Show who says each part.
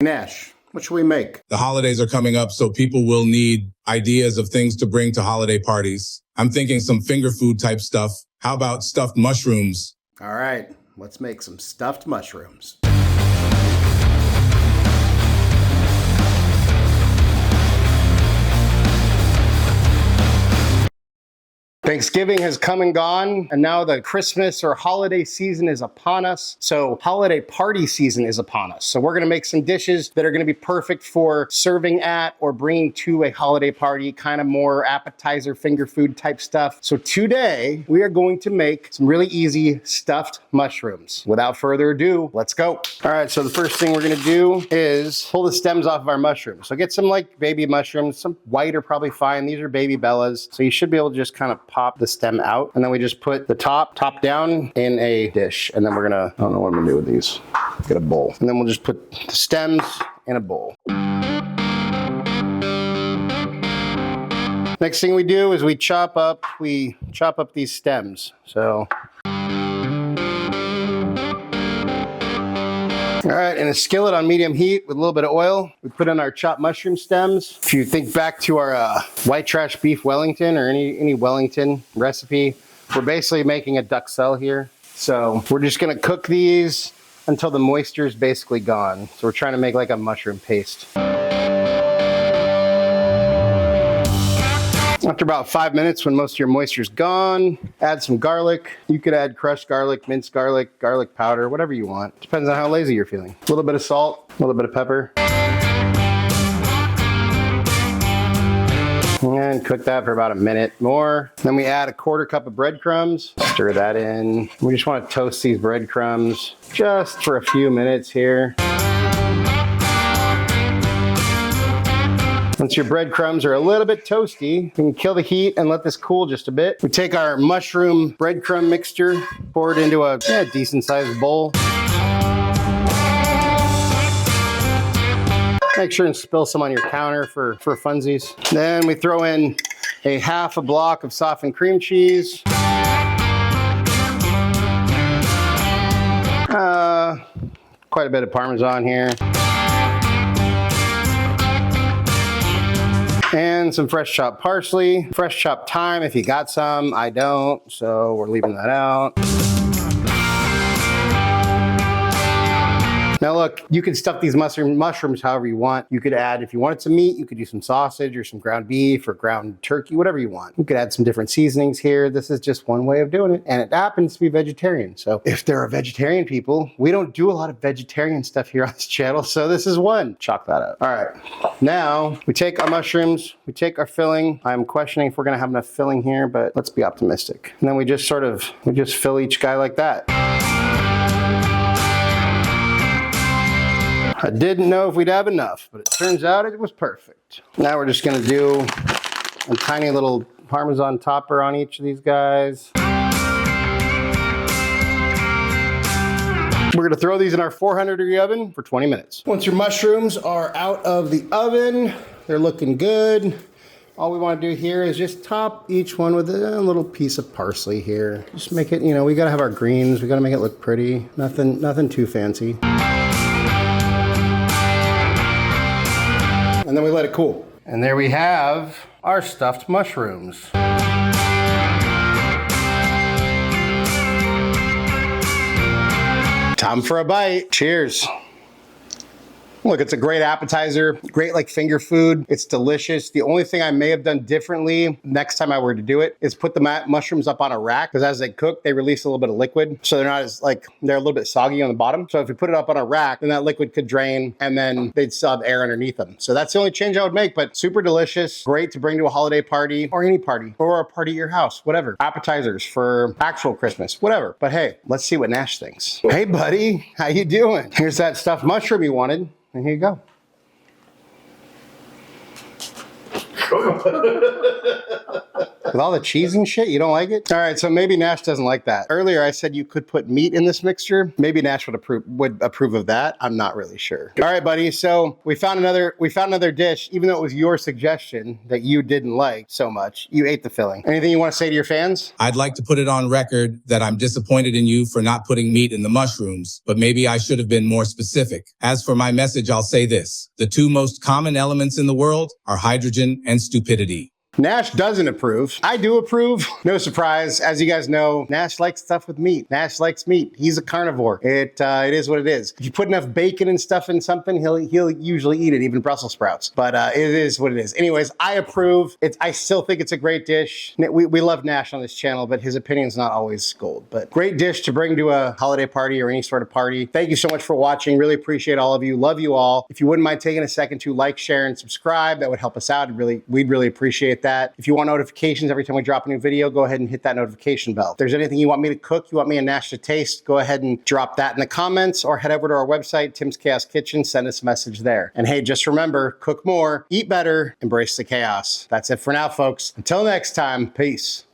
Speaker 1: Nash, what should we make?
Speaker 2: The holidays are coming up, so people will need ideas of things to bring to holiday parties. I'm thinking some finger food type stuff. How about stuffed mushrooms?
Speaker 1: All right, let's make some stuffed mushrooms. Thanksgiving has come and gone, and now the Christmas or holiday season is upon us. So holiday party season is upon us. So we're gonna make some dishes that are gonna be perfect for serving at or bringing to a holiday party, kind of more appetizer, finger food type stuff. So today we are going to make some really easy stuffed mushrooms. Without further ado, let's go. All right, so the first thing we're gonna do is pull the stems off of our mushrooms. So get some like baby mushrooms, some white are probably fine. These are baby bellas. So you should be able to just kind of pop the stem out, and then we just put the top down in a dish, and then we're gonna, I don't know what I'm gonna do with these, get a bowl, and then we'll just put the stems in a bowl. Next thing we do is we chop up these stems. So all right, in a skillet on medium heat with a little bit of oil, we put in our chopped mushroom stems. If you think back to our white trash beef Wellington or any Wellington recipe, we're basically making a duxelle here. So we're just gonna cook these until the moisture is basically gone. So we're trying to make like a mushroom paste. After about 5 minutes, when most of your moisture is gone, add some garlic. You could add crushed garlic, minced garlic, garlic powder, whatever you want. Depends on how lazy you're feeling. A little bit of salt, a little bit of pepper. And cook that for about a minute more. Then we add a 1/4 cup of breadcrumbs. Stir that in. We just want to toast these breadcrumbs just for a few minutes here. Once your breadcrumbs are a little bit toasty, you can kill the heat and let this cool just a bit. We take our mushroom breadcrumb mixture, pour it into a decent sized bowl. Make sure and spill some on your counter for funsies. Then we throw in a 1/2 block of softened cream cheese. Quite a bit of Parmesan here. And some fresh chopped parsley, fresh chopped thyme if you got some. I don't, so we're leaving that out. Now look, you can stuff these mushrooms however you want. You could add, if you wanted some meat, you could do some sausage or some ground beef or ground turkey, whatever you want. You could add some different seasonings here. This is just one way of doing it, and it happens to be vegetarian. So if there are vegetarian people, we don't do a lot of vegetarian stuff here on this channel, so this is one. Chalk that up. All right, now we take our mushrooms, we take our filling. I'm questioning if we're gonna have enough filling here, but let's be optimistic. And then we just fill each guy like that. I didn't know if we'd have enough, but it turns out it was perfect. Now we're just gonna do a tiny little Parmesan topper on each of these guys. We're gonna throw these in our 400-degree oven for 20 minutes. Once your mushrooms are out of the oven, they're looking good. All we wanna do here is just top each one with a little piece of parsley here. Just make it, we gotta have our greens, we gotta make it look pretty. Nothing too fancy. And then we let it cool. And there we have our stuffed mushrooms. Time for a bite. Cheers. Look, it's a great appetizer, great like finger food. It's delicious. The only thing I may have done differently next time I were to do it is put the mushrooms up on a rack, because as they cook, they release a little bit of liquid. So they're not as they're a little bit soggy on the bottom. So if you put it up on a rack, then that liquid could drain and then they'd still have air underneath them. So that's the only change I would make, but super delicious. Great to bring to a holiday party or any party or a party at your house, whatever. Appetizers for actual Christmas, whatever. But hey, let's see what Nash thinks. Hey buddy, how you doing? Here's that stuffed mushroom you wanted. And here you go. With all the cheese and shit, you don't like it? All right, so maybe Nash doesn't like that. Earlier I said you could put meat in this mixture. Maybe Nash would approve of that. I'm not really sure. All right, buddy, so we found another dish, even though it was your suggestion that you didn't like so much. You ate the filling. Anything you want to say to your fans?
Speaker 2: I'd like to put it on record that I'm disappointed in you for not putting meat in the mushrooms, but maybe I should have been more specific. As for my message, I'll say this. The two most common elements in the world are hydrogen and stupidity.
Speaker 1: Nash doesn't approve. I do approve. No surprise. As you guys know, Nash likes stuff with meat. Nash likes meat. He's a carnivore. It is what it is. If you put enough bacon and stuff in something, he'll usually eat it, even Brussels sprouts. But it is what it is. Anyways, I approve. I still think it's a great dish. We love Nash on this channel, but his opinion's not always gold. But great dish to bring to a holiday party or any sort of party. Thank you so much for watching. Really appreciate all of you. Love you all. If you wouldn't mind taking a second to like, share, and subscribe, that would help us out. We'd really appreciate that. If you want notifications every time we drop a new video, go ahead and hit that notification bell. If there's anything you want me to cook, you want me and Nash to taste, go ahead and drop that in the comments or head over to our website, Tim's Chaos Kitchen, send us a message there. And hey, just remember, cook more, eat better, embrace the chaos. That's it for now, folks. Until next time, peace.